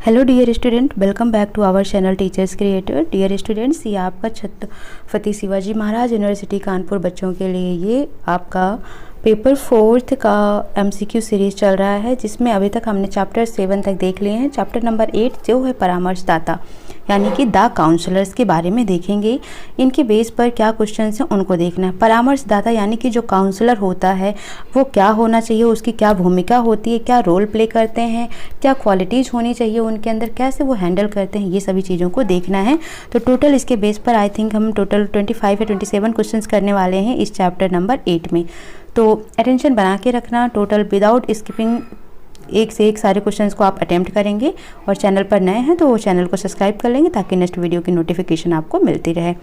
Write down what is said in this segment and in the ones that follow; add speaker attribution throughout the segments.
Speaker 1: Hello dear student, welcome back to our channel teachers creator. Dear students, ये आपका Chhatrapati Shivaji Maharaj university Kanpur बच्चों के लिए ये आपका पेपर 4 का MCQ सीरीज़ चल रहा है, जिसमें अभी तक हमने चैप्टर 7 तक देख लिए हैं। चैप्टर नंबर 8 जो है परामर्शदाता यानी कि द काउंसलर्स के बारे में देखेंगे। इनके बेस पर क्या क्वेश्चन हैं उनको देखना है। परामर्शदाता यानी कि जो काउंसलर होता है वो क्या होना चाहिए, उसकी क्या भूमिका होती है, क्या रोल प्ले करते हैं, क्या क्वालिटीज़ होनी चाहिए उनके अंदर, कैसे वो हैंडल करते हैं, ये सभी चीज़ों को देखना है। तो टोटल इसके बेस पर आई थिंक हम टोटल 25 या 27 क्वेश्चन करने वाले हैं इस चैप्टर नंबर 8 में। तो अटेंशन बना के रखना, टोटल विदाउट स्किपिंग एक से एक सारे क्वेश्चंस को आप अटेम्प्ट करेंगे। और चैनल पर नए हैं तो वो चैनल को सब्सक्राइब कर लेंगे ताकि नेक्स्ट वीडियो की नोटिफिकेशन आपको मिलती रहे।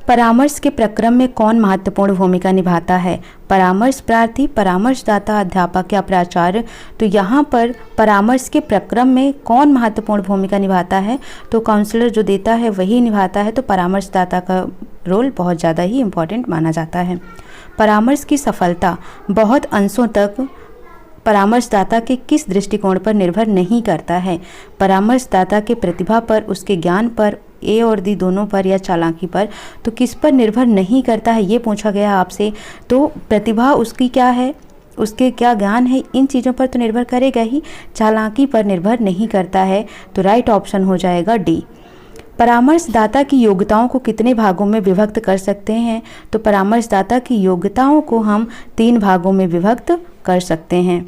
Speaker 1: परामर्श के प्रक्रम में कौन महत्वपूर्ण भूमिका निभाता है? परामर्श प्रार्थी, परामर्शदाता, अध्यापक या प्राचार्य। तो यहाँ पर परामर्श के प्रक्रम में कौन महत्वपूर्ण भूमिका निभाता है? तो काउंसलर जो देता है वही निभाता है। तो परामर्शदाता का रोल बहुत ज़्यादा ही इम्पॉर्टेंट माना जाता है। परामर्श की सफलता बहुत अंशों तक परामर्शदाता के किस दृष्टिकोण पर निर्भर नहीं करता है? परामर्शदाता के प्रतिभा पर, उसके ज्ञान पर, ए और डी दोनों पर या चालाकी पर। तो किस पर निर्भर नहीं करता है ये पूछा गया आपसे। तो प्रतिभा उसकी क्या है, उसके क्या ज्ञान है, इन चीज़ों पर तो निर्भर करेगा ही, चालाकी पर निर्भर नहीं करता है। तो राइट ऑप्शन हो जाएगा डी। परामर्शदाता की योग्यताओं को कितने भागों में विभक्त कर सकते हैं? तो परामर्शदाता की योग्यताओं को हम 3 भागों में विभक्त कर सकते हैं।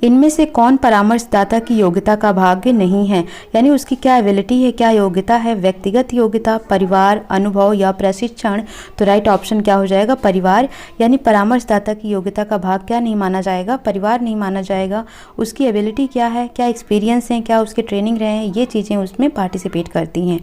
Speaker 1: इनमें से कौन परामर्शदाता की योग्यता का भाग नहीं है, यानी उसकी क्या एबिलिटी है, क्या योग्यता है? व्यक्तिगत योग्यता, परिवार, अनुभव या प्रशिक्षण। तो राइट ऑप्शन क्या हो जाएगा? परिवार। यानी परामर्शदाता की योग्यता का भाग क्या नहीं माना जाएगा? परिवार नहीं माना जाएगा। उसकी एबिलिटी क्या है, क्या एक्सपीरियंस है, क्या उसके ट्रेनिंग रहे हैं, ये चीज़ें उसमें पार्टिसिपेट करती हैं।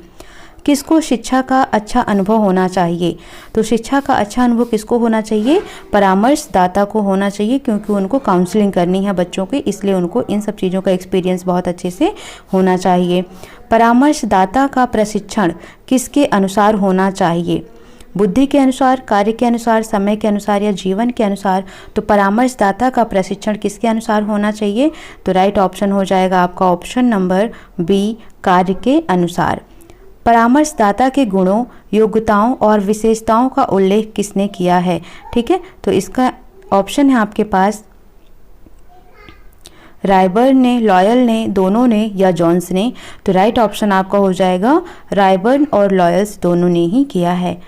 Speaker 1: किसको शिक्षा का अच्छा अनुभव होना चाहिए? तो शिक्षा का अच्छा अनुभव किसको होना चाहिए? परामर्शदाता को होना चाहिए, क्योंकि उनको काउंसलिंग करनी है बच्चों की, इसलिए उनको इन सब चीज़ों का एक्सपीरियंस बहुत अच्छे से होना चाहिए। परामर्शदाता का प्रशिक्षण किसके अनुसार होना चाहिए? बुद्धि के अनुसार, कार्य के अनुसार, समय के अनुसार या जीवन के अनुसार। तो परामर्शदाता का प्रशिक्षण किसके अनुसार होना चाहिए? तो राइट ऑप्शन हो जाएगा आपका ऑप्शन नंबर बी, कार्य के अनुसार। परामर्शदाता के गुणों, योग्यताओं और विशेषताओं का उल्लेख किसने किया है? ठीक है, तो इसका ऑप्शन है आपके पास रायबर्न ने, लॉयल ने, दोनों ने या जॉन्स ने। तो राइट ऑप्शन आपका हो जाएगा रायबर्न और लॉयल्स दोनों ने ही किया है।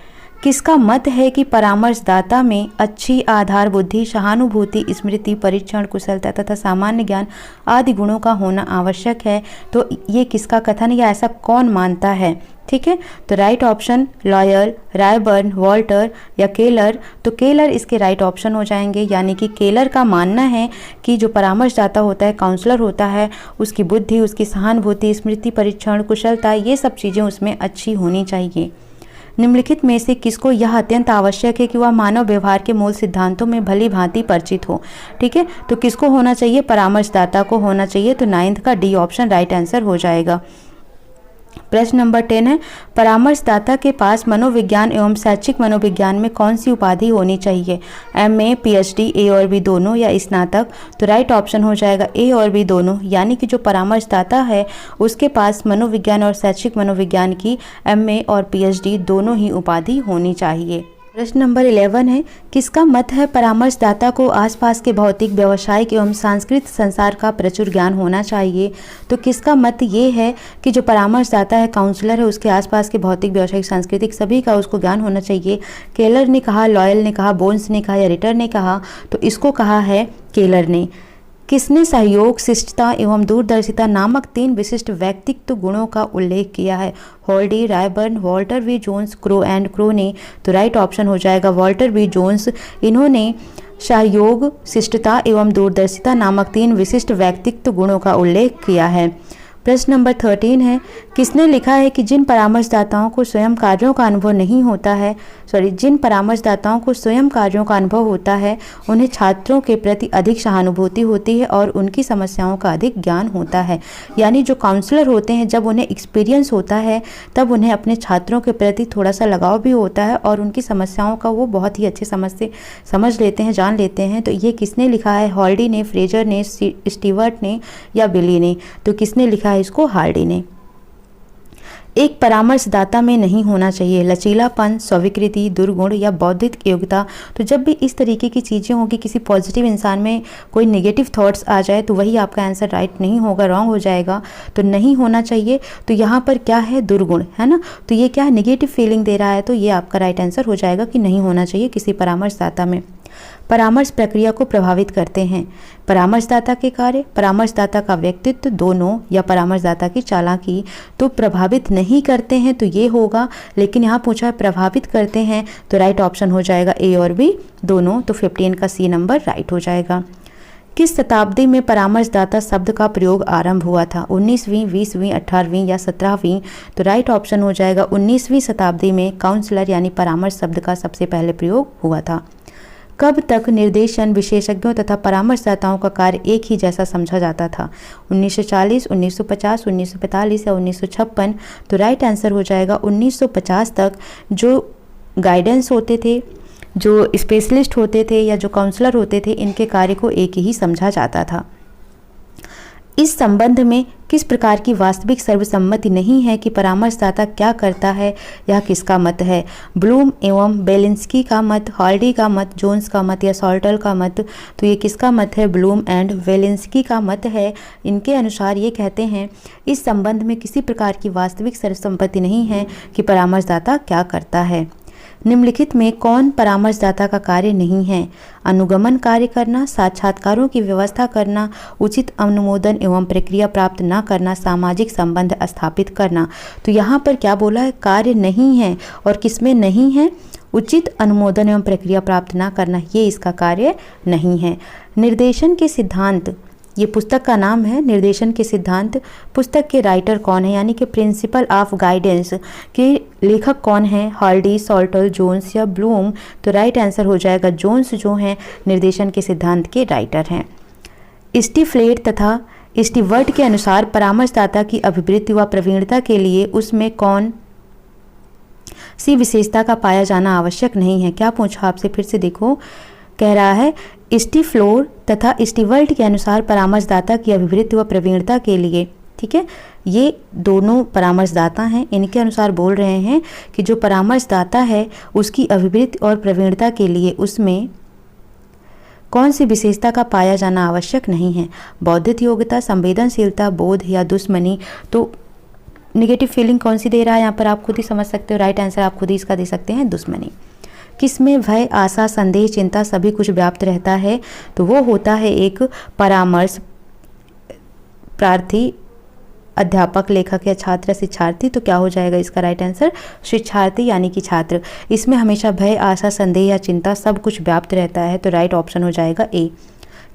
Speaker 1: किसका मत है कि परामर्शदाता में अच्छी आधार बुद्धि, सहानुभूति, स्मृति, परीक्षण, कुशलता तथा सामान्य ज्ञान आदि गुणों का होना आवश्यक है? तो ये किसका कथन या ऐसा कौन मानता है? ठीक है, तो right option loyal, Ryburn, Walter या केलर। तो केलर इसके राइट ऑप्शन हो जाएंगे। यानी कि केलर का मानना है कि जो परामर्शदाता होता है, काउंसलर होता है, उसकी बुद्धि, उसकी सहानुभूति, स्मृति, परीक्षण, कुशलता, ये सब चीज़ें उसमें अच्छी होनी चाहिए। निम्नलिखित में से किसको यह अत्यंत आवश्यक है कि वह मानव व्यवहार के मूल सिद्धांतों में भली भांति परिचित हो? ठीक है, तो किसको होना चाहिए? परामर्शदाता को होना चाहिए। तो 9th का डी ऑप्शन राइट आंसर हो जाएगा। प्रश्न नंबर 10 है, परामर्शदाता के पास मनोविज्ञान एवं शैक्षिक मनोविज्ञान में कौन सी उपाधि होनी चाहिए? MA, PhD, ए और बी दोनों या स्नातक। तो राइट ऑप्शन हो जाएगा ए और बी दोनों। यानी कि जो परामर्शदाता है उसके पास मनोविज्ञान और शैक्षिक मनोविज्ञान की MA और PhD दोनों ही उपाधि होनी चाहिए। प्रश्न नंबर 11 है, किसका मत है परामर्शदाता को आसपास के भौतिक, व्यावसायिक एवं सांस्कृतिक संसार का प्रचुर ज्ञान होना चाहिए? तो किसका मत ये है कि जो परामर्शदाता है, काउंसलर है, उसके आसपास के भौतिक, व्यावसायिक, सांस्कृतिक सभी का उसको ज्ञान होना चाहिए? केलर ने कहा, लॉयल ने कहा, बोन्स ने कहा या रिटर ने कहा? तो इसको कहा है केलर ने। किसने सहयोग, शिष्टता एवं दूरदर्शिता नामक 3 विशिष्ट व्यक्तित्व गुणों का उल्लेख किया है? हॉल्डी, Ryburn, Walter B Jones, Crow and Crow ने। तो राइट ऑप्शन हो जाएगा वॉल्टर बी जोन्स। इन्होंने सहयोग, शिष्टता एवं दूरदर्शिता नामक 3 विशिष्ट व्यक्तित्व गुणों का उल्लेख किया है। प्रश्न नंबर 13 है, किसने लिखा है कि जिन परामर्शदाताओं को स्वयं कार्यों का अनुभव नहीं होता है, जिन परामर्शदाताओं को स्वयं कार्यों का अनुभव होता है उन्हें छात्रों के प्रति अधिक सहानुभूति होती है और उनकी समस्याओं का अधिक ज्ञान होता है। यानी जो काउंसलर होते हैं, जब उन्हें एक्सपीरियंस होता है तब उन्हें अपने छात्रों के प्रति थोड़ा सा लगाव भी होता है और उनकी समस्याओं का वो बहुत ही अच्छे समझ लेते हैं, जान लेते हैं। तो ये किसने लिखा है? हार्डी ने, फ्रेजर ने, स्टीवर्ट ने या बिली ने? तो किसने लिखा है इसको? हार्डी ने। एक परामर्शदाता में नहीं होना चाहिए लचीलापन, स्वीकृति, दुर्गुण या बौद्धिक योग्यता। तो जब भी इस तरीके की चीज़ें होंगी, किसी पॉजिटिव इंसान में कोई नेगेटिव थॉट्स आ जाए तो वही आपका आंसर राइट नहीं होगा, रॉन्ग हो जाएगा। तो नहीं होना चाहिए, तो यहाँ पर क्या है? दुर्गुण है ना। तो ये क्या है? नेगेटिव फीलिंग दे रहा है, तो ये आपका राइट आंसर हो जाएगा कि नहीं होना चाहिए किसी परामर्शदाता में। परामर्श प्रक्रिया को प्रभावित करते हैं परामर्शदाता के कार्य, परामर्शदाता का व्यक्तित्व, दोनों, या परामर्शदाता की चालाकी। तो प्रभावित नहीं करते हैं तो ये होगा, लेकिन यहाँ पूछा है प्रभावित करते हैं, तो राइट ऑप्शन हो जाएगा ए और बी दोनों। तो 15 का सी नंबर राइट हो जाएगा। किस शताब्दी में परामर्शदाता शब्द का प्रयोग आरंभ हुआ था? 19वीं, 20वीं, 18वीं या 17वीं? तो राइट ऑप्शन हो जाएगा 19वीं शताब्दी में काउंसलर यानी परामर्श शब्द का सबसे पहले प्रयोग हुआ था। कब तक निर्देशन विशेषज्ञों तथा परामर्शदाताओं का कार्य एक ही जैसा समझा जाता था? 1940, 1950, 1945 या 1956? तो राइट आंसर हो जाएगा 1950 तक। जो गाइडेंस होते थे, जो स्पेशलिस्ट होते थे या जो काउंसलर होते थे, इनके कार्य को एक ही समझा जाता था। इस संबंध में किस प्रकार की वास्तविक सर्वसम्मति नहीं है कि परामर्शदाता क्या करता है? यह किसका मत है? ब्लूम एवं बेलिंस्की का मत, हार्डी का मत, जोन्स का मत या सॉल्टल का मत? तो ये किसका मत है? ब्लूम एंड बेलिंस्की का मत है। इनके अनुसार ये कहते हैं इस संबंध में किसी प्रकार की वास्तविक सर्वसम्मति नहीं है कि परामर्शदाता क्या करता है। निम्नलिखित में कौन परामर्शदाता का कार्य नहीं है? अनुगमन कार्य करना, साक्षात्कारों की व्यवस्था करना, उचित अनुमोदन एवं प्रक्रिया प्राप्त न करना, सामाजिक संबंध स्थापित करना। तो यहाँ पर क्या बोला है? कार्य नहीं है, और किसमें नहीं है? उचित अनुमोदन एवं प्रक्रिया प्राप्त न करना, ये इसका कार्य नहीं है। निर्देशन के सिद्धांत, ये पुस्तक का नाम है निर्देशन के सिद्धांत। पुस्तक के राइटर कौन है, यानी कि प्रिंसिपल ऑफ गाइडेंस के लेखक कौन है? हार्डी, सॉल्टल, जोन्स या ब्लूम? तो राइट आंसर हो जाएगा जोन्स, जो हैं निर्देशन के सिद्धांत के राइटर हैं। स्टीफ्लेट तथा स्टीवर्ट के अनुसार परामर्शदाता की अभिवृत्ति व प्रवीणता के लिए उसमें कौन सी विशेषता का पाया जाना आवश्यक नहीं है? क्या पूछा आपसे? फिर से देखो, कह रहा है स्टीफ्लोर तथा स्टीवर्ट के अनुसार परामर्शदाता की अभिवृत्ति व प्रवीणता के लिए, ठीक है, ये दोनों परामर्शदाता हैं, इनके अनुसार बोल रहे हैं कि जो परामर्शदाता है उसकी अभिवृत्ति और प्रवीणता के लिए उसमें कौन सी विशेषता का पाया जाना आवश्यक नहीं है? बौद्धिक योग्यता, संवेदनशीलता, बोध या दुश्मनी? तो नेगेटिव फीलिंग कौन सी दे रहा है यहाँ पर आप खुद ही समझ सकते हो। राइट आंसर आप खुद ही इसका दे सकते हैं, दुश्मनी। किसमें भय, आशा, संदेह, चिंता सभी कुछ व्याप्त रहता है? तो वो होता है एक परामर्श प्रार्थी, अध्यापक, लेखक या छात्र, शिक्षार्थी। तो क्या हो जाएगा इसका राइट आंसर? शिक्षार्थी यानी कि छात्र। इसमें हमेशा भय, आशा, संदेह या चिंता सब कुछ व्याप्त रहता है, तो राइट ऑप्शन हो जाएगा ए।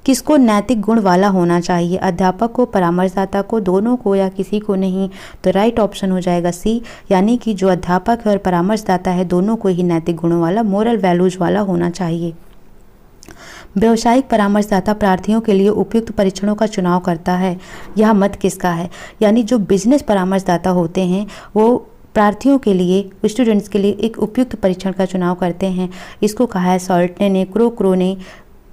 Speaker 1: किसको नैतिक गुण वाला होना चाहिए? अध्यापक को, परामर्शदाता को, दोनों को या किसी को नहीं? तो राइट ऑप्शन हो जाएगा सी, यानी कि जो अध्यापक है और परामर्शदाता है दोनों को ही नैतिक गुणों वाला, मोरल वैल्यूज वाला होना चाहिए। व्यावसायिक परामर्शदाता प्रार्थियों के लिए उपयुक्त परीक्षणों का चुनाव करता है, यह मत किसका है? यानी जो बिजनेस परामर्शदाता होते हैं वो प्रार्थियों के लिए, स्टूडेंट्स के लिए एक उपयुक्त परीक्षण का चुनाव करते हैं। इसको कहा है सॉल्टने ने, क्रो ने,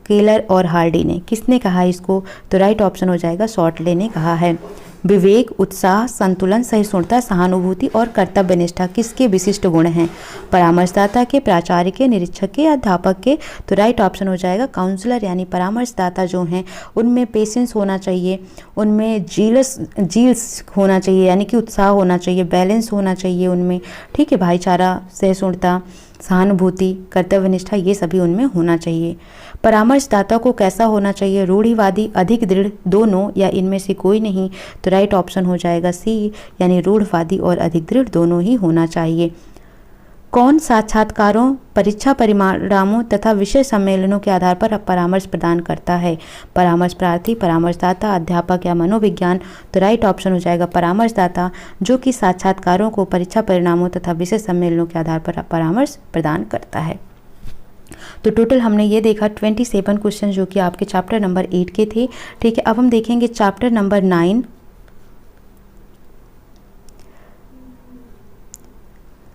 Speaker 1: केलर और हार्डी ने। किसने कहा इसको? तो राइट ऑप्शन हो जाएगा सॉल्टले ने कहा है। विवेक, उत्साह, संतुलन, सहिष्णुता, सहानुभूति और कर्तव्यनिष्ठा किसके विशिष्ट गुण हैं? परामर्शदाता के, प्राचार्य के, निरीक्षक के, अध्यापक के? तो राइट ऑप्शन हो जाएगा काउंसलर यानी परामर्शदाता जो हैं उनमें पेशेंस होना चाहिए, उनमें जील्स होना चाहिए यानी कि उत्साह होना चाहिए, बैलेंस होना चाहिए उनमें, ठीक है, भाईचारा, सहिष्णुता, सहानुभूति, कर्तव्यनिष्ठा, ये सभी उनमें होना चाहिए। परामर्शदाता को कैसा होना चाहिए? रूढ़िवादी, अधिक दृढ़, दोनों या इनमें से कोई नहीं? तो राइट ऑप्शन हो जाएगा सी, यानी रूढ़िवादी और अधिक दृढ़ दोनों ही होना चाहिए। कौन साक्षात्कारों, परीक्षा परिणामों तथा विषय सम्मेलनों के आधार पर परामर्श प्रदान करता है? परामर्श प्रार्थी, परामर्शदाता, अध्यापक या मनोविज्ञान। तो राइट ऑप्शन हो जाएगा परामर्शदाता, जो कि साक्षात्कारों को परीक्षा परिणामों तथा विषय सम्मेलनों के आधार पर परामर्श प्रदान करता है। तो टोटल हमने ये देखा 27 क्वेश्चन जो कि आपके चैप्टर नंबर 8 के थे। ठीक है, अब हम देखेंगे चैप्टर नंबर 9,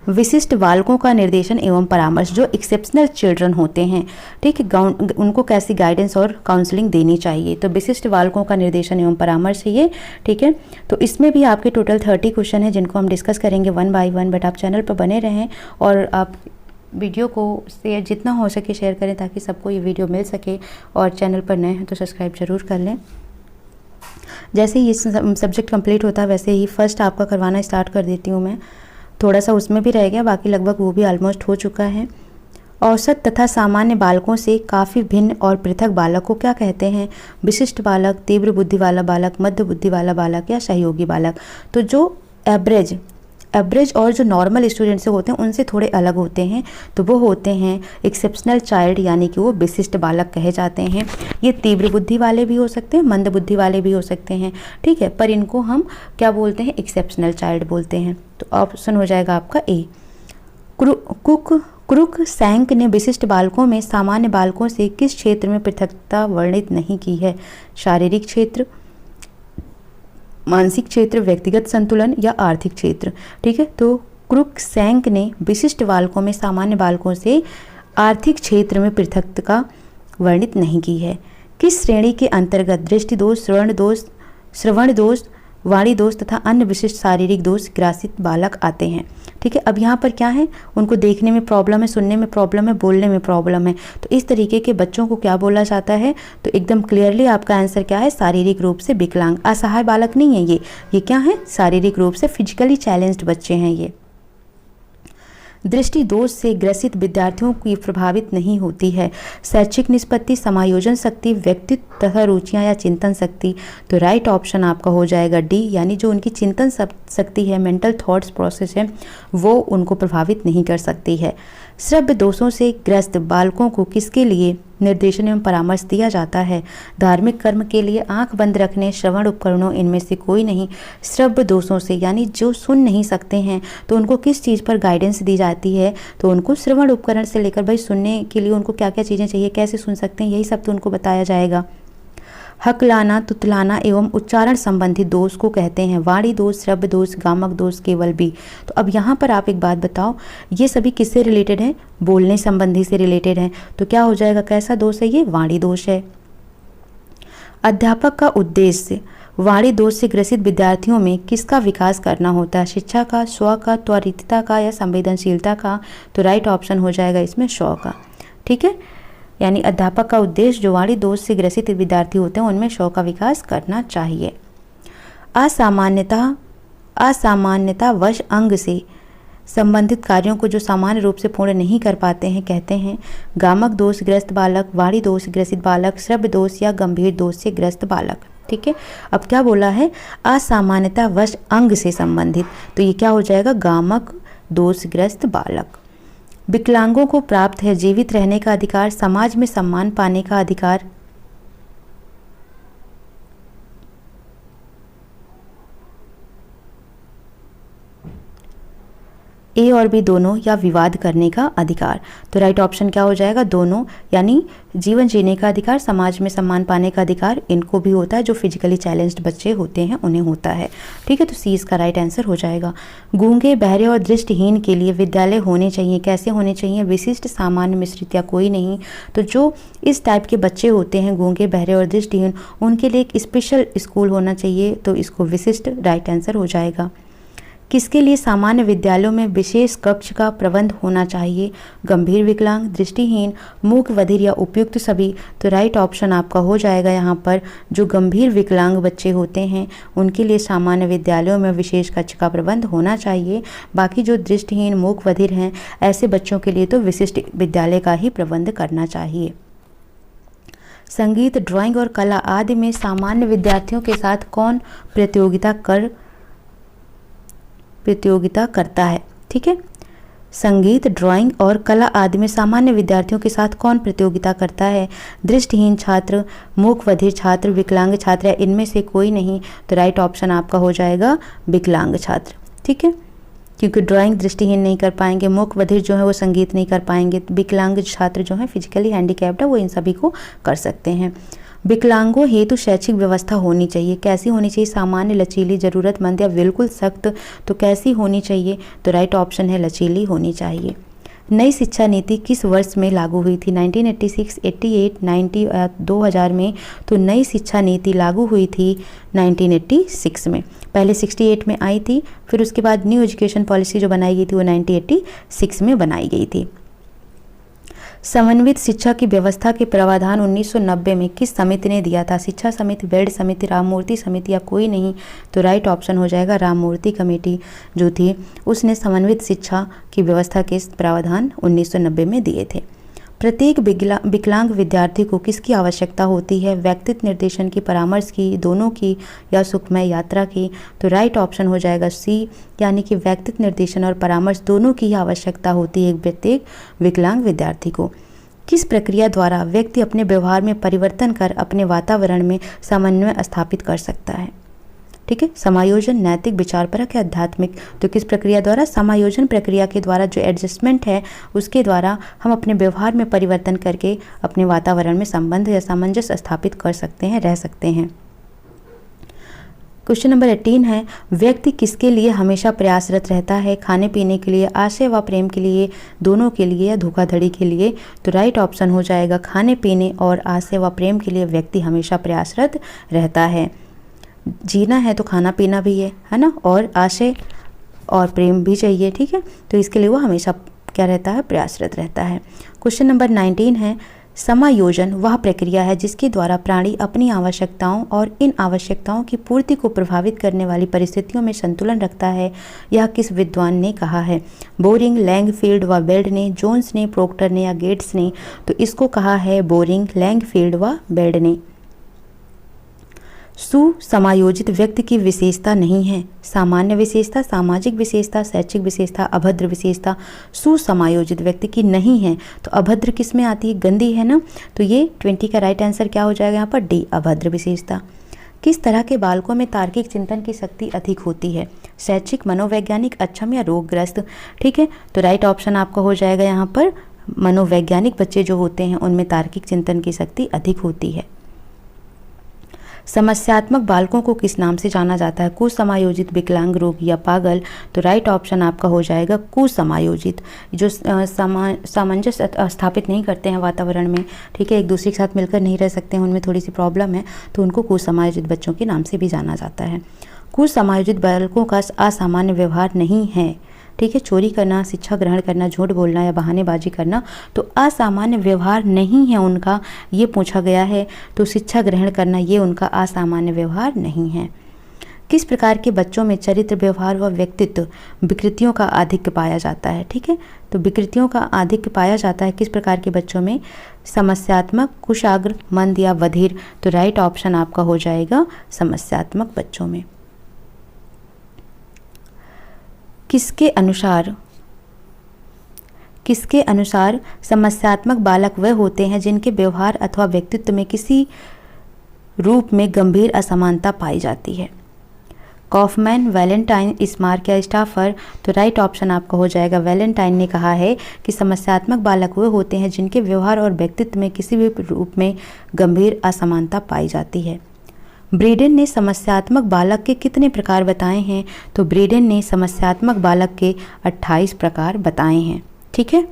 Speaker 1: विशिष्ट बालकों का निर्देशन एवं परामर्श, जो एक्सेप्शनल चिल्ड्रन होते हैं। ठीक है, उनको कैसी गाइडेंस और काउंसलिंग देनी चाहिए। तो विशिष्ट बालकों का निर्देशन एवं परामर्श है ये। ठीक है, तो इसमें भी आपके टोटल 30 क्वेश्चन हैं जिनको हम डिस्कस करेंगे 1 बाय 1। बट आप चैनल पर बने रहें और आप वीडियो को शेयर जितना हो सके शेयर करें ताकि सबको ये वीडियो मिल सके। और चैनल पर नए हैं तो सब्सक्राइब जरूर कर लें। जैसे ही सब्जेक्ट कंप्लीट होता है वैसे ही फर्स्ट आपका करवाना स्टार्ट कर देती हूँ मैं। थोड़ा सा उसमें भी रह गया, बाकी लगभग वो भी ऑलमोस्ट हो चुका है। औसत तथा सामान्य बालकों से काफ़ी भिन्न और पृथक बालक को क्या कहते हैं? विशिष्ट बालक, तीव्र बुद्धि वाला बालक, मध्य बुद्धि वाला बालक या सहयोगी बालक। तो जो एवरेज और जो नॉर्मल स्टूडेंट से होते हैं उनसे थोड़े अलग होते हैं, तो वो होते हैं एक्सेप्शनल चाइल्ड, यानी कि वो विशिष्ट बालक कहे जाते हैं। ये तीव्र बुद्धि वाले भी हो सकते हैं, मंद बुद्धि वाले भी हो सकते हैं। ठीक है, पर इनको हम क्या बोलते हैं? एक्सेप्शनल चाइल्ड बोलते हैं। तो ऑप्शन हो जाएगा आपका ए। क्रुक-सैंक ने विशिष्ट बालकों में सामान्य बालकों से किस क्षेत्र में पृथकता वर्णित नहीं की है? शारीरिक क्षेत्र, मानसिक क्षेत्र, व्यक्तिगत संतुलन या आर्थिक क्षेत्र। ठीक है, तो क्रुक-सैंक ने विशिष्ट बालकों में सामान्य बालकों से आर्थिक क्षेत्र में पृथकता वर्णित नहीं की है। किस श्रेणी के अंतर्गत दृष्टि दोष, श्रवण दोष, वाणी दोष तथा अन्य विशिष्ट शारीरिक दोष ग्रसित बालक आते हैं? ठीक है, अब यहाँ पर क्या है? उनको देखने में प्रॉब्लम है, सुनने में प्रॉब्लम है, बोलने में प्रॉब्लम है। तो इस तरीके के बच्चों को क्या बोला जाता है? तो एकदम क्लियरली आपका आंसर क्या है? शारीरिक रूप से विकलांग। असहाय बालक नहीं है ये क्या है? शारीरिक रूप से फिजिकली चैलेंज्ड बच्चे हैं ये। दृष्टि दोष से ग्रसित विद्यार्थियों की प्रभावित नहीं होती है शैक्षिक निष्पत्ति, समायोजन शक्ति, व्यक्तित्व तथा रुचियां या चिंतन शक्ति। तो राइट ऑप्शन आपका हो जाएगा डी, यानी जो उनकी चिंतन शक्ति है, मेंटल थॉट्स प्रोसेस है, वो उनको प्रभावित नहीं कर सकती है। श्रव्य दोषों से ग्रस्त बालकों को किसके लिए निर्देशन एवं परामर्श दिया जाता है? धार्मिक कर्म के लिए, आंख बंद रखने, श्रवण उपकरणों, इनमें से कोई नहीं। श्रव्य दोषों से यानी जो सुन नहीं सकते हैं तो उनको किस चीज़ पर गाइडेंस दी जाती है? तो उनको श्रवण उपकरण से लेकर भाई सुनने के लिए उनको क्या क्या चीज़ें चाहिए, कैसे सुन सकते हैं, यही सब तो उनको बताया जाएगा। हकलाना, तुतलाना एवं उच्चारण संबंधी दोष को कहते हैं वाणी दोष, श्रव्य दोष, गामक दोष, केवल बी। तो अब यहाँ पर आप एक बात बताओ, ये सभी किससे रिलेटेड हैं? बोलने संबंधी से रिलेटेड हैं। तो क्या हो जाएगा? कैसा दोष है ये? वाणी दोष है। अध्यापक का उद्देश्य वाणी दोष से ग्रसित विद्यार्थियों में किसका विकास करना होता है? शिक्षा का, स्व का, त्वरितता का या संवेदनशीलता का? तो राइट ऑप्शन हो जाएगा इसमें स्व का। ठीक है, यानी अध्यापक का उद्देश्य जो वाणी दोष से ग्रसित विद्यार्थी होते हैं उनमें स्व का विकास करना चाहिए। असामान्यता वश अंग से संबंधित कार्यों को जो सामान्य रूप से पूर्ण नहीं कर पाते हैं कहते हैं गामक दोष ग्रस्त बालक, वाणी दोष ग्रसित बालक, श्रव्य दोष या गंभीर दोष से ग्रस्त बालक। ठीक है, अब क्या बोला है? असामान्यता वश अंग से संबंधित, तो ये क्या हो जाएगा? गामक दोषग्रस्त बालक। विकलांगों को प्राप्त है जीवित रहने का अधिकार, समाज में सम्मान पाने का अधिकार, ए और बी दोनों या विवाद करने का अधिकार। तो राइट ऑप्शन क्या हो जाएगा? दोनों, यानी जीवन जीने का अधिकार, समाज में सम्मान पाने का अधिकार इनको भी होता है, जो फिजिकली चैलेंज्ड बच्चे होते हैं उन्हें होता है। ठीक है, तो सी इसका राइट आंसर हो जाएगा। गूंगे, बहरे और दृष्टिहीन के लिए विद्यालय होने चाहिए, कैसे होने चाहिए? विशिष्ट, सामान्य, मिश्रित या कोई नहीं। तो जो इस टाइप के बच्चे होते हैं गूंगे, बहरे और दृष्टिहीन, उनके लिए एक स्पेशल स्कूल होना चाहिए, तो इसको विशिष्ट राइट आंसर हो जाएगा। किसके लिए सामान्य विद्यालयों में विशेष कक्ष का प्रबंध होना चाहिए? गंभीर विकलांग, दृष्टिहीन, मूक, बधिर या उपयुक्त सभी। तो राइट ऑप्शन आपका हो जाएगा यहाँ पर जो गंभीर विकलांग बच्चे होते हैं उनके लिए सामान्य विद्यालयों में विशेष कक्ष का प्रबंध होना चाहिए। बाकी जो दृष्टिहीन, मूक, बधिर हैं ऐसे बच्चों के लिए तो विशिष्ट विद्यालय का ही प्रबंध करना चाहिए। संगीत, ड्राइंग और कला आदि में सामान्य विद्यार्थियों के साथ कौन प्रतियोगिता करता है? ठीक है, संगीत, ड्राइंग और कला आदि में सामान्य विद्यार्थियों के साथ कौन प्रतियोगिता करता है? दृष्टिहीन छात्र, मूक बधिर छात्र, विकलांग छात्र या इनमें से कोई नहीं। तो राइट ऑप्शन आपका हो जाएगा विकलांग छात्र। ठीक है, क्योंकि ड्राइंग दृष्टिहीन नहीं कर पाएंगे, मूक बधिर जो है वो संगीत नहीं कर पाएंगे, विकलांग छात्र जो है फिजिकली हैंडीकैप्ड है वो इन सभी को कर सकते हैं। विकलांगों हेतु शैक्षिक व्यवस्था होनी चाहिए, कैसी होनी चाहिए? सामान्य, लचीली, ज़रूरतमंद या बिल्कुल सख्त? तो कैसी होनी चाहिए? तो राइट ऑप्शन है लचीली होनी चाहिए। नई शिक्षा नीति किस वर्ष में लागू हुई थी? 1986, 88, 90 या 2000 में? तो नई शिक्षा नीति लागू हुई थी 1986 में। पहले 68 में आई थी, फिर उसके बाद न्यू एजुकेशन पॉलिसी जो बनाई गई थी वो 1986 में बनाई गई थी। समन्वित शिक्षा की व्यवस्था के प्रावधान 1990 में किस समिति ने दिया था? शिक्षा समिति, बेड समिति, राममूर्ति समिति या कोई नहीं? तो राइट ऑप्शन हो जाएगा राममूर्ति कमेटी जो थी उसने समन्वित शिक्षा की व्यवस्था के प्रावधान 1990 में दिए थे। प्रत्येक विकलांग विद्यार्थी को किसकी आवश्यकता होती है? व्यक्तित्व निर्देशन की, परामर्श की, दोनों की या सुखमय यात्रा की? तो राइट ऑप्शन हो जाएगा सी, यानी कि व्यक्तित्व निर्देशन और परामर्श दोनों की ही आवश्यकता होती है प्रत्येक विकलांग विद्यार्थी को। किस प्रक्रिया द्वारा व्यक्ति अपने व्यवहार में परिवर्तन कर अपने वातावरण में समन्वय स्थापित कर सकता है? ठीक है, समायोजन, नैतिक, विचारपरक या आध्यात्मिक? तो किस प्रक्रिया द्वारा? समायोजन प्रक्रिया के द्वारा, जो एडजस्टमेंट है उसके द्वारा हम अपने व्यवहार में परिवर्तन करके अपने वातावरण में संबंध या सामंजस्य स्थापित कर सकते हैं, रह सकते हैं। क्वेश्चन नंबर 18 है, व्यक्ति किसके लिए हमेशा प्रयासरत रहता है? खाने पीने के लिए, आशय व प्रेम के लिए, दोनों के लिए या धोखाधड़ी के लिए? तो राइट ऑप्शन हो जाएगा खाने पीने और आशय व प्रेम के लिए व्यक्ति हमेशा प्रयासरत रहता है। जीना है तो खाना पीना भी है ना, और आशय और प्रेम भी चाहिए। ठीक है, तो इसके लिए वो हमेशा क्या रहता है? प्रयासरत रहता है। क्वेश्चन नंबर 19 है, समायोजन वह प्रक्रिया है जिसके द्वारा प्राणी अपनी आवश्यकताओं और इन आवश्यकताओं की पूर्ति को प्रभावित करने वाली परिस्थितियों में संतुलन रखता है। यह किस विद्वान ने कहा है? बोरिंग, लैंगफील्ड व बेल्ड ने, जोन्स ने, प्रोक्टर ने या गेट्स ने? तो इसको कहा है बोरिंग, लैंगफील्ड व बेल्ड ने। सुसमायोजित व्यक्ति की विशेषता नहीं है। सामान्य विशेषता, सामाजिक विशेषता, शैक्षिक विशेषता, अभद्र विशेषता? सुसमायोजित व्यक्ति की नहीं है, तो अभद्र किस में आती है? गंदी है ना, तो ये 20 का राइट आंसर क्या हो जाएगा यहाँ पर? डी, अभद्र विशेषता। किस तरह के बालकों में तार्किक चिंतन की शक्ति अधिक होती है? शैक्षिक, मनोवैज्ञानिक, अक्षम या रोगग्रस्त? ठीक है, तो राइट ऑप्शन आपका हो जाएगा यहाँ पर मनोवैज्ञानिक बच्चे जो होते हैं उनमें तार्किक चिंतन की शक्ति अधिक होती है। समस्यात्मक बालकों को किस नाम से जाना जाता है? कुसमायोजित, विकलांग, रोगी या पागल? तो राइट ऑप्शन आपका हो जाएगा कुसमायोजित, जो सामंजस्य स्थापित नहीं करते हैं वातावरण में। ठीक है, एक दूसरे के साथ मिलकर नहीं रह सकते हैं, उनमें थोड़ी सी प्रॉब्लम है, तो उनको कुसमायोजित बच्चों के नाम से भी जाना जाता है। कुसमायोजित बालकों का असामान्य व्यवहार नहीं है। ठीक है, चोरी करना, शिक्षा ग्रहण करना, झूठ बोलना या बहानेबाजी करना, तो असामान्य व्यवहार नहीं है उनका, ये पूछा गया है। तो शिक्षा ग्रहण करना ये उनका असामान्य व्यवहार नहीं है। किस प्रकार के बच्चों में चरित्र, व्यवहार व व्यक्तित्व विकृतियों का आधिक्य पाया जाता है? ठीक है, तो विकृतियों का आधिक्य पाया जाता है किस प्रकार के बच्चों में? समस्यात्मक, कुशाग्र, मंद या बधिर? तो राइट ऑप्शन आपका हो जाएगा समस्यात्मक बच्चों में। किसके अनुसार समस्यात्मक बालक वह होते हैं जिनके व्यवहार अथवा व्यक्तित्व में किसी रूप में गंभीर असमानता पाई जाती है? कॉफमैन, वैलेंटाइन, स्मार्क या स्टाफर? तो राइट ऑप्शन आपका हो जाएगा वैलेंटाइन ने कहा है कि समस्यात्मक बालक वह होते हैं जिनके व्यवहार और व्यक्तित्व में किसी भी रूप में गंभीर असमानता पाई जाती है। ब्रेडेन ने समस्यात्मक बालक के कितने प्रकार बताए हैं? तो ब्रेडेन ने समस्यात्मक बालक के 28 प्रकार बताए हैं। ठीक है,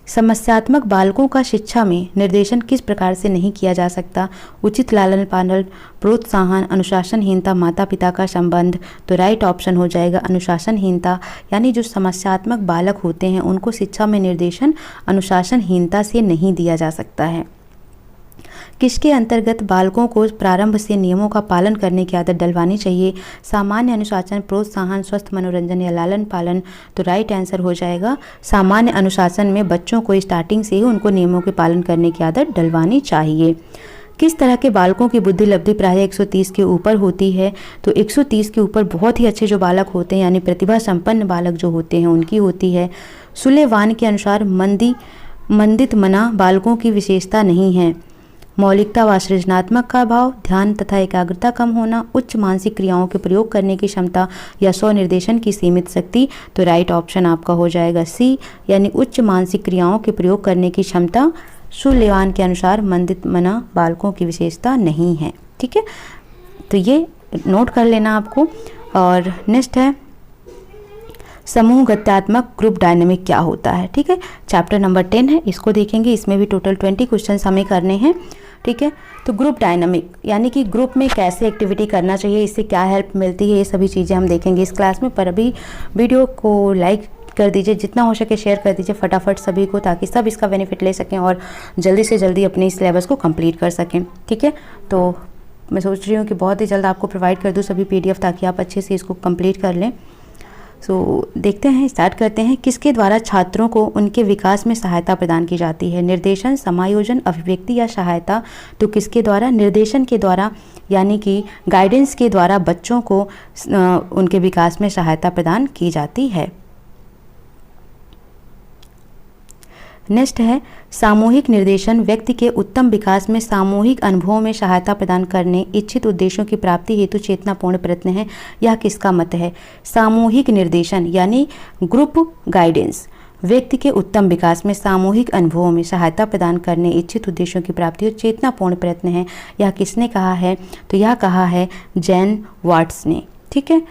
Speaker 1: समस्यात्मक बालकों का शिक्षा में निर्देशन किस प्रकार से नहीं किया जा सकता? उचित लालन पालन, प्रोत्साहन, अनुशासनहीनता, माता पिता का संबंध? तो राइट ऑप्शन हो जाएगा अनुशासनहीनता, यानी जो समस्यात्मक बालक होते हैं उनको शिक्षा में निर्देशन अनुशासनहीनता से नहीं दिया जा सकता है। किसके अंतर्गत बालकों को प्रारंभ से नियमों का पालन करने की आदत डलवानी चाहिए? सामान्य अनुशासन, प्रोत्साहन, स्वस्थ मनोरंजन या लालन पालन? तो राइट आंसर हो जाएगा सामान्य अनुशासन में बच्चों को स्टार्टिंग से ही उनको नियमों के पालन करने की आदत डलवानी चाहिए। किस तरह के बालकों की बुद्धि लब्धि प्रायः 130 के ऊपर होती है? तो 130 के ऊपर बहुत ही अच्छे जो बालक होते हैं यानी प्रतिभा संपन्न बालक जो होते हैं उनकी होती है। सुलेवान के अनुसार मंदित मना बालकों की विशेषता नहीं है। मौलिकता व सृजनात्मक का अभाव, ध्यान तथा एकाग्रता कम होना, उच्च मानसिक क्रियाओं के प्रयोग करने की क्षमता या स्वनिर्देशन की सीमित शक्ति। तो राइट ऑप्शन आपका हो जाएगा सी, यानी उच्च मानसिक क्रियाओं के प्रयोग करने की क्षमता सुलेवान के अनुसार मंदित मना बालकों की विशेषता नहीं है। ठीक है, तो ये नोट कर लेना आपको। और नेक्स्ट है समूह गत्यात्मक ग्रुप डायनेमिक क्या होता है। ठीक है, चैप्टर नंबर 10 है, इसको देखेंगे। इसमें भी टोटल 20 क्वेश्चन हमें करने हैं। ठीक है, तो ग्रुप डायनामिक यानी कि ग्रुप में कैसे एक्टिविटी करना चाहिए, इससे क्या हेल्प मिलती है, ये सभी चीज़ें हम देखेंगे इस क्लास में। पर अभी वीडियो को लाइक कर दीजिए, जितना हो सके शेयर कर दीजिए फटाफट सभी को, ताकि सब इसका बेनिफिट ले सकें और जल्दी से जल्दी अपने इस सिलेबस को कंप्लीट कर सकें। ठीक है, तो मैं सोच रही हूँ कि बहुत ही जल्द आपको प्रोवाइड कर दूँ सभी PDF, ताकि आप अच्छे से इसको कंप्लीट कर लें। देखते हैं, स्टार्ट करते हैं। किसके द्वारा छात्रों को उनके विकास में सहायता प्रदान की जाती है। निर्देशन, समायोजन, अभिव्यक्ति या सहायता। तो किसके द्वारा? निर्देशन के द्वारा, यानी कि गाइडेंस के द्वारा बच्चों को उनके विकास में सहायता प्रदान की जाती है। नेक्स्ट है सामूहिक निर्देशन व्यक्ति के उत्तम विकास में सामूहिक अनुभवों में सहायता प्रदान करने इच्छित उद्देश्यों की प्राप्ति हेतु चेतनापूर्ण प्रयत्न है। यह किसका मत है? सामूहिक निर्देशन यानी ग्रुप गाइडेंस व्यक्ति के उत्तम विकास में सामूहिक अनुभवों में सहायता प्रदान करने इच्छित उद्देश्यों की प्राप्ति और चेतनापूर्ण प्रयत्न है। यह किसने कहा है? तो यह कहा है जैन वाट्स ने। ठीक है,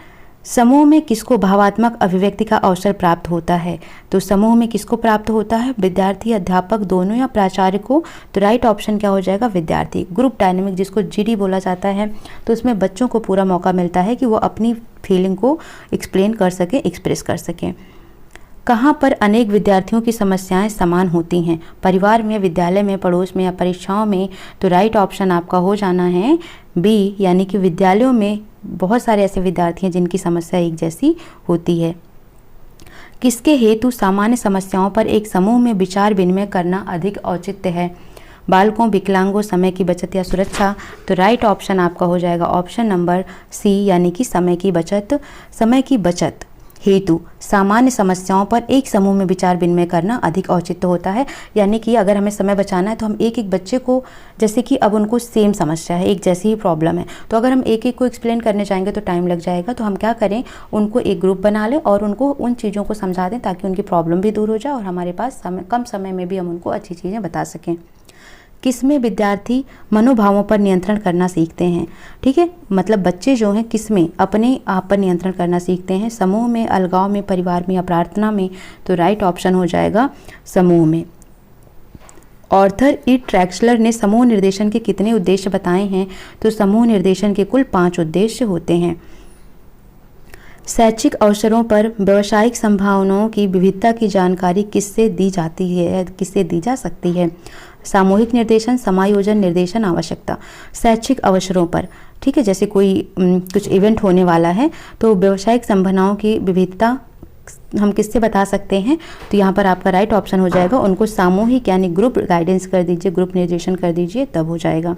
Speaker 1: समूह में किसको भावात्मक अभिव्यक्ति का अवसर प्राप्त होता है? तो समूह में किसको प्राप्त होता है? विद्यार्थी, अध्यापक दोनों या प्राचार्य को? तो राइट ऑप्शन क्या हो जाएगा? विद्यार्थी। ग्रुप डायनेमिक जिसको GD बोला जाता है, तो उसमें बच्चों को पूरा मौका मिलता है कि वो अपनी फीलिंग को एक्सप्लेन कर सकें, एक्सप्रेस कर सकें। कहाँ पर अनेक विद्यार्थियों की समस्याएं समान होती हैं? परिवार में, विद्यालय में, पड़ोस में या परीक्षाओं में? तो राइट ऑप्शन आपका हो जाना है बी, यानी कि विद्यालयों में बहुत सारे ऐसे विद्यार्थी हैं जिनकी समस्या एक जैसी होती है। किसके हेतु सामान्य समस्याओं पर एक समूह में विचार विनिमय करना अधिक औचित्य है? बालकों, विकलांगों, समय की बचत या सुरक्षा? तो राइट ऑप्शन आपका हो जाएगा ऑप्शन नंबर सी, यानी कि समय की बचत। समय की बचत हेतु सामान्य समस्याओं पर एक समूह में विचार विनिमय करना अधिक औचित्य होता है। यानी कि अगर हमें समय बचाना है तो हम एक एक बच्चे को, जैसे कि अब उनको सेम समस्या है, एक जैसी ही प्रॉब्लम है, तो अगर हम एक एक को एक्सप्लेन करने जाएंगे तो टाइम लग जाएगा। तो हम क्या करें, उनको एक ग्रुप बना लें और उनको उन चीज़ों को समझा दें ताकि उनकी प्रॉब्लम भी दूर हो जाए और हमारे पास कम समय में भी हम उनको अच्छी चीज़ें बता सकें। किसमें विद्यार्थी मनोभावों पर नियंत्रण करना सीखते हैं? ठीक है, मतलब बच्चे जो हैं किसमें अपने आप पर नियंत्रण करना सीखते हैं? समूह में, अलगाव में, परिवार में या प्रार्थना में? तो राइट ऑप्शन हो जाएगा समूह में। ऑर्थर ई ट्रैक्सलर ने समूह निर्देशन के कितने उद्देश्य बताए हैं? तो समूह निर्देशन के कुल 5 उद्देश्य होते हैं। शैक्षिक अवसरों पर व्यावसायिक संभावनाओं की विविधता की जानकारी किससे दी जाती है, किससे दी जा सकती है? सामूहिक निर्देशन, समायोजन, निर्देशन, आवश्यकता। शैक्षिक अवसरों पर, ठीक है, जैसे कोई कुछ इवेंट होने वाला है तो व्यावसायिक संभावनाओं की विविधता हम किससे बता सकते हैं? तो यहाँ पर आपका राइट ऑप्शन हो जाएगा उनको सामूहिक यानी ग्रुप गाइडेंस कर दीजिए, ग्रुप निर्देशन कर दीजिए, तब हो जाएगा।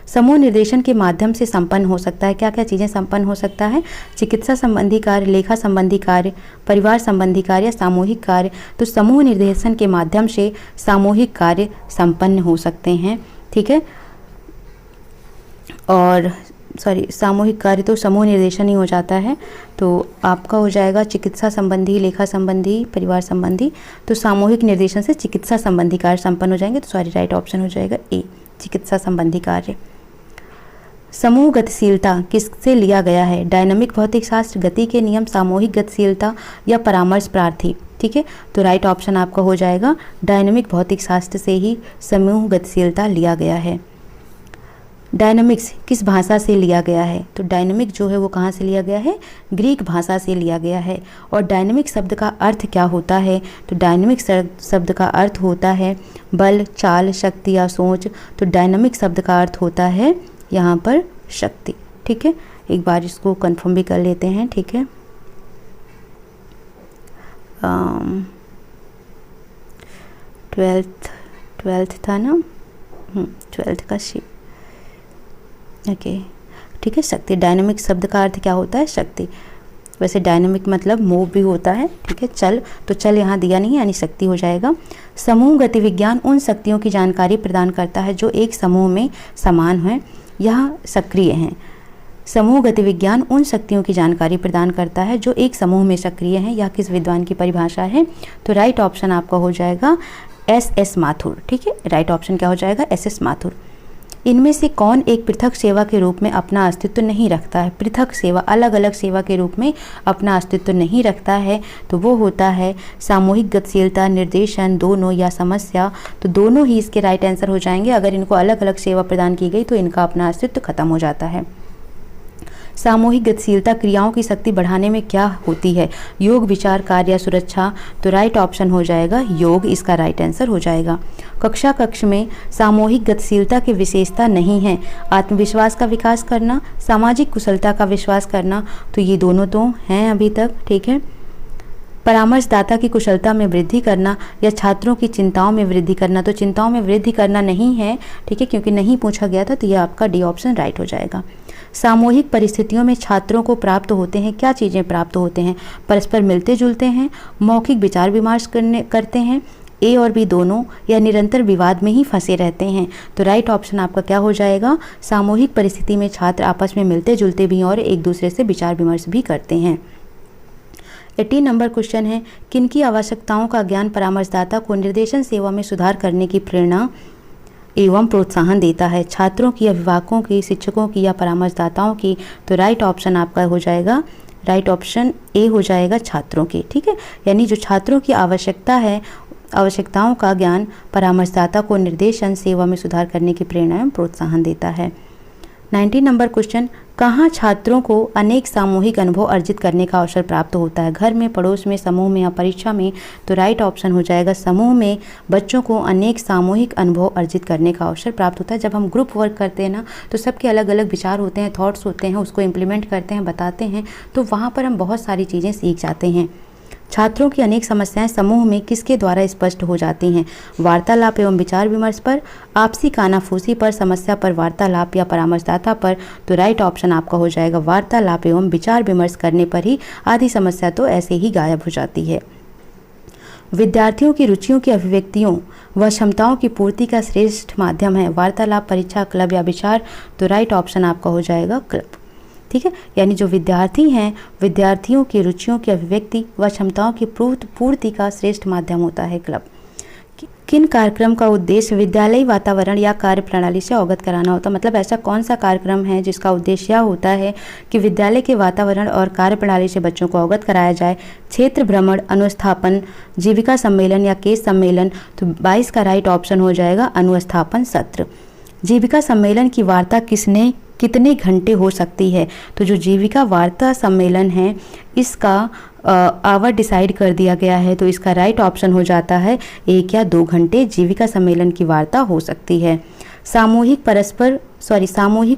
Speaker 1: समूह निर्देशन के माध्यम से संपन्न हो सकता है, क्या क्या चीज़ें संपन्न हो सकता है? चिकित्सा संबंधी कार्य, लेखा संबंधी कार्य, परिवार संबंधी कार्य या सामूहिक कार्य? तो समूह निर्देशन के माध्यम से सामूहिक कार्य संपन्न हो सकते हैं। ठीक है, और सामूहिक कार्य तो समूह निर्देशन ही हो जाता है। तो आपका हो जाएगा चिकित्सा संबंधी, लेखा संबंधी, परिवार संबंधी। तो सामूहिक निर्देशन से चिकित्सा संबंधी कार्य संपन्न हो जाएंगे। तो राइट ऑप्शन हो जाएगा ए, चिकित्सा संबंधी कार्य। समूह गतिशीलता किससे लिया गया है? डायनामिक भौतिक शास्त्र, गति के नियम, सामूहिक गतिशीलता या परामर्श प्रार्थी? ठीक है, तो राइट ऑप्शन आपका हो जाएगा डायनामिक भौतिक शास्त्र से ही समूह गतिशीलता लिया गया है। डायनामिक्स किस भाषा से लिया गया है? तो डायनामिक जो है वो कहाँ से लिया गया है? ग्रीक भाषा से लिया गया है। और डायनामिक शब्द का अर्थ क्या होता है? तो डायनामिक शब्द का अर्थ होता है बल, चाल, शक्ति या सोच। तो डायनामिक शब्द का अर्थ होता है यहाँ पर शक्ति। ठीक है, एक बार इसको कंफर्म भी कर लेते हैं। ठीक है, ट्वेल्थ था ना, 12th का शी, ओके। ठीक है, शक्ति। डायनामिक शब्द का अर्थ क्या होता है? शक्ति। वैसे डायनामिक मतलब मूव भी होता है, ठीक है। चल, तो चल यहाँ दिया नहीं यानी शक्ति हो जाएगा। समूह गतिविज्ञान उन शक्तियों की जानकारी प्रदान करता है जो एक समूह में समान हैं, यहाँ सक्रिय हैं। समूह गतिविज्ञान उन शक्तियों की जानकारी प्रदान करता है जो एक समूह में सक्रिय हैं। यह किस विद्वान की परिभाषा है? तो राइट ऑप्शन आपका हो जाएगा एस माथुर, ठीक है। राइट ऑप्शन क्या हो जाएगा? एस माथुर। इनमें से कौन एक पृथक सेवा के रूप में अपना अस्तित्व नहीं रखता है? पृथक सेवा, अलग अलग सेवा के रूप में अपना अस्तित्व नहीं रखता है, तो वो होता है सामूहिक गतिशीलता, निर्देशन, दोनों या समस्या। तो दोनों ही इसके राइट आंसर हो जाएंगे। अगर इनको अलग अलग सेवा प्रदान की गई तो इनका अपना अस्तित्व खत्म हो जाता है। सामूहिक गतिशीलता क्रियाओं की शक्ति बढ़ाने में क्या होती है? योग, विचार, कार्य या सुरक्षा। तो राइट ऑप्शन हो जाएगा योग, इसका राइट आंसर हो जाएगा। कक्ष में सामूहिक गतिशीलता की विशेषता नहीं है। आत्मविश्वास का विकास करना, सामाजिक कुशलता का विश्वास करना, तो ये दोनों तो हैं अभी तक, ठीक है। परामर्शदाता की कुशलता में वृद्धि करना या छात्रों की चिंताओं में वृद्धि करना। तो चिंताओं में वृद्धि करना नहीं है, ठीक है, क्योंकि नहीं पूछा गया था, तो यह आपका डी ऑप्शन राइट हो जाएगा। सामूहिक परिस्थितियों में छात्रों को प्राप्त होते हैं, क्या चीज़ें प्राप्त होते हैं? परस्पर मिलते जुलते हैं, मौखिक विचार विमर्श करते हैं, ए और बी दोनों, या निरंतर विवाद में ही फंसे रहते हैं। तो राइट ऑप्शन आपका क्या हो जाएगा? सामूहिक परिस्थिति में छात्र आपस में मिलते जुलते भी और एक दूसरे से विचार विमर्श भी करते हैं। 18 नंबर क्वेश्चन है, किनकी आवश्यकताओं का ज्ञान परामर्शदाता को निर्देशन सेवा में सुधार करने की प्रेरणा एवं प्रोत्साहन देता है? छात्रों की, अभिभावकों की, शिक्षकों की या परामर्शदाताओं की? तो राइट ऑप्शन आपका हो जाएगा, राइट ऑप्शन ए हो जाएगा, छात्रों की, ठीक है। यानी जो छात्रों की आवश्यकता है, आवश्यकताओं का ज्ञान परामर्शदाता को निर्देशन सेवा में सुधार करने की प्रेरणा एवं प्रोत्साहन देता है। 19 नंबर क्वेश्चन, कहाँ छात्रों को अनेक सामूहिक अनुभव अर्जित करने का अवसर प्राप्त होता है? घर में, पड़ोस में, समूह में या परीक्षा में? तो राइट ऑप्शन हो जाएगा समूह में बच्चों को अनेक सामूहिक अनुभव अर्जित करने का अवसर प्राप्त होता है। जब हम ग्रुप वर्क करते हैं ना, तो सबके अलग अलग विचार होते हैं, थॉट्स होते हैं, उसको इम्प्लीमेंट करते हैं, बताते हैं, तो वहाँ पर हम बहुत सारी चीज़ें सीख जाते हैं। छात्रों की अनेक समस्याएं समूह में किसके द्वारा स्पष्ट हो जाती हैं? वार्तालाप एवं विचार विमर्श पर, आपसी कानाफूसी पर, समस्या पर वार्तालाप या परामर्शदाता पर? तो राइट ऑप्शन आपका हो जाएगा वार्तालाप एवं विचार विमर्श करने पर ही आधी समस्या तो ऐसे ही गायब हो जाती है। विद्यार्थियों की रुचियों की अभिव्यक्तियों व क्षमताओं की पूर्ति का श्रेष्ठ माध्यम है? वार्तालाप, परीक्षा, क्लब या विचार? तो राइट ऑप्शन आपका हो जाएगा क्लब, ठीक है। यानी जो विद्यार्थी हैं, विद्यार्थियों की रुचियों की अभिव्यक्ति व क्षमताओं की पूर्ति का श्रेष्ठ माध्यम होता है क्लब। किन कार्यक्रम का उद्देश्य विद्यालयी वातावरण या कार्यप्रणाली से अवगत कराना होता है? मतलब ऐसा कौन सा कार्यक्रम है जिसका उद्देश्य यह होता है कि विद्यालय के वातावरण और कार्यप्रणाली से बच्चों को अवगत कराया जाए? क्षेत्र भ्रमण, अनुस्थापन, जीविका सम्मेलन या केस सम्मेलन? तो 22 का राइट ऑप्शन हो जाएगा अनुस्थापन सत्र। जीविका सम्मेलन की वार्ता कितने घंटे हो सकती है? तो जो जीविका वार्ता सम्मेलन है, इसका आवर डिसाइड कर दिया गया है, तो इसका राइट ऑप्शन हो जाता है 1 या 2 घंटे जीविका सम्मेलन की वार्ता हो सकती है। सामूहिक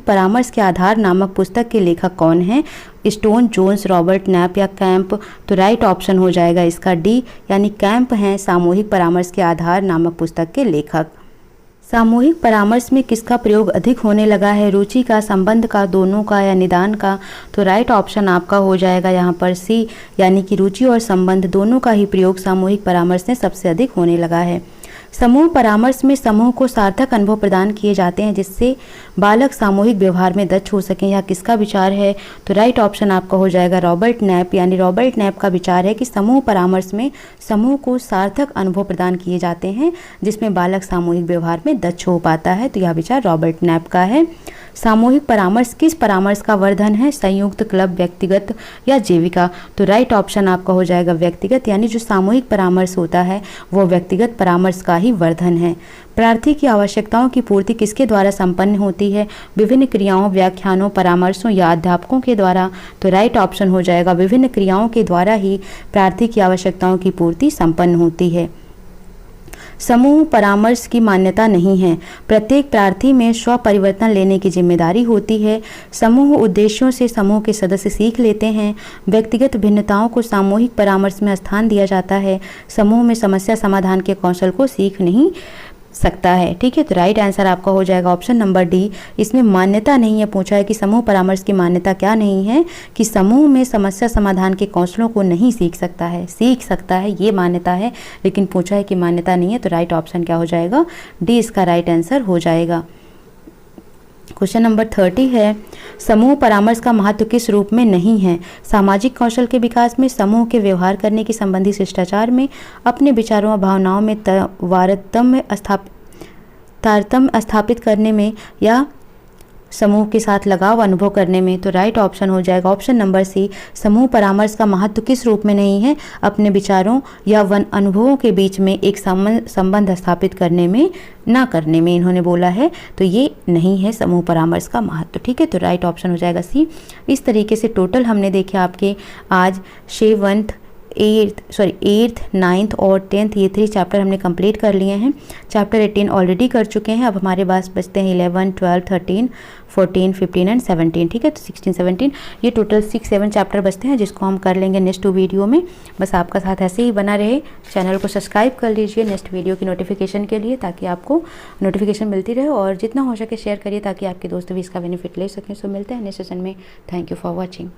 Speaker 1: परामर्श के आधार नामक पुस्तक के लेखक कौन हैं? स्टोन, जोन्स, रॉबर्ट नैप या कैंप? तो राइट ऑप्शन हो जाएगा इसका डी, यानी कैंप हैं सामूहिक परामर्श के आधार नामक पुस्तक के लेखक। सामूहिक परामर्श में किसका प्रयोग अधिक होने लगा है? रुचि का, संबंध का, दोनों का या निदान का? तो राइट ऑप्शन आपका हो जाएगा यहाँ पर सी, यानी कि रुचि और संबंध दोनों का ही प्रयोग सामूहिक परामर्श में सबसे अधिक होने लगा है। समूह परामर्श में समूह को सार्थक अनुभव प्रदान किए जाते हैं जिससे बालक सामूहिक व्यवहार में दक्ष हो सकें। यह किसका विचार है? तो राइट ऑप्शन आपका हो जाएगा रॉबर्ट नैप, यानी रॉबर्ट नैप का विचार है कि समूह परामर्श में समूह को सार्थक अनुभव प्रदान किए जाते हैं जिसमें बालक सामूहिक व्यवहार में दक्ष हो पाता है। तो यह विचार रॉबर्ट नैप का है। सामूहिक परामर्श किस परामर्श का वर्धन है? संयुक्त, क्लब, व्यक्तिगत या जीविका? तो राइट ऑप्शन आपका हो जाएगा व्यक्तिगत, यानी जो सामूहिक परामर्श होता है वो व्यक्तिगत परामर्श का ही वर्धन है। प्रार्थी की आवश्यकताओं की पूर्ति किसके द्वारा संपन्न होती है? विभिन्न क्रियाओं, व्याख्यानों, परामर्शों या अध्यापकों के द्वारा? तो राइट ऑप्शन हो जाएगा विभिन्न क्रियाओं के द्वारा ही प्रार्थी की आवश्यकताओं की पूर्ति संपन्न होती है। समूह परामर्श की मान्यता नहीं है। प्रत्येक प्रार्थी में स्व परिवर्तन लेने की जिम्मेदारी होती है। समूह उद्देश्यों से समूह के सदस्य सीख लेते हैं। व्यक्तिगत भिन्नताओं को सामूहिक परामर्श में स्थान दिया जाता है। समूह में समस्या समाधान के कौशल को सकता है। ठीक है, तो राइट आंसर आपका हो जाएगा ऑप्शन नंबर डी। इसमें मान्यता नहीं है, पूछा है कि समूह परामर्श की मान्यता क्या नहीं है, कि समूह में समस्या समाधान के कौशलों को नहीं सीख सकता है, सीख सकता है ये मान्यता है, लेकिन पूछा है कि मान्यता नहीं है, तो राइट ऑप्शन क्या हो जाएगा, डी इसका राइट आंसर हो जाएगा। क्वेश्चन नंबर 30 है, समूह परामर्श का महत्व किस रूप में नहीं है? सामाजिक कौशल के विकास में, समूह के व्यवहार करने की संबंधी शिष्टाचार में, अपने विचारों और भावनाओं में तारतम्य स्थापित करने में, या समूह के साथ लगाव अनुभव करने में। तो राइट ऑप्शन हो जाएगा ऑप्शन नंबर सी, समूह परामर्श का महत्व किस रूप में नहीं है? अपने विचारों या अनुभवों के बीच में एक संबंध स्थापित करने में, ना करने में इन्होंने बोला है, तो ये नहीं है समूह परामर्श का महत्व। ठीक है, तो राइट ऑप्शन हो जाएगा सी। इस तरीके से टोटल हमने देखे आपके आज 8th 9th और 10th ये 3 चैप्टर हमने कंप्लीट कर लिए हैं। चैप्टर 18 ऑलरेडी कर चुके हैं। अब हमारे पास बचते हैं 11, 12, 13, 14, 15 एंड 17। ठीक है, तो 16, 17 ये टोटल 6-7 चैप्टर बचते हैं, जिसको हम कर लेंगे नेक्स्ट वीडियो में। बस आपका साथ ऐसे ही बना रहे, चैनल को सब्सक्राइब कर लीजिए नेक्स्ट वीडियो की नोटिफिकेशन के लिए, ताकि आपको नोटिफिकेशन मिलती रहे, और जितना हो सके शेयर करिए ताकि आपके दोस्त भी इसका बेनिफिट ले सकें। सो मिलते हैं नेक्स्ट सेशन में। Thank you for watching.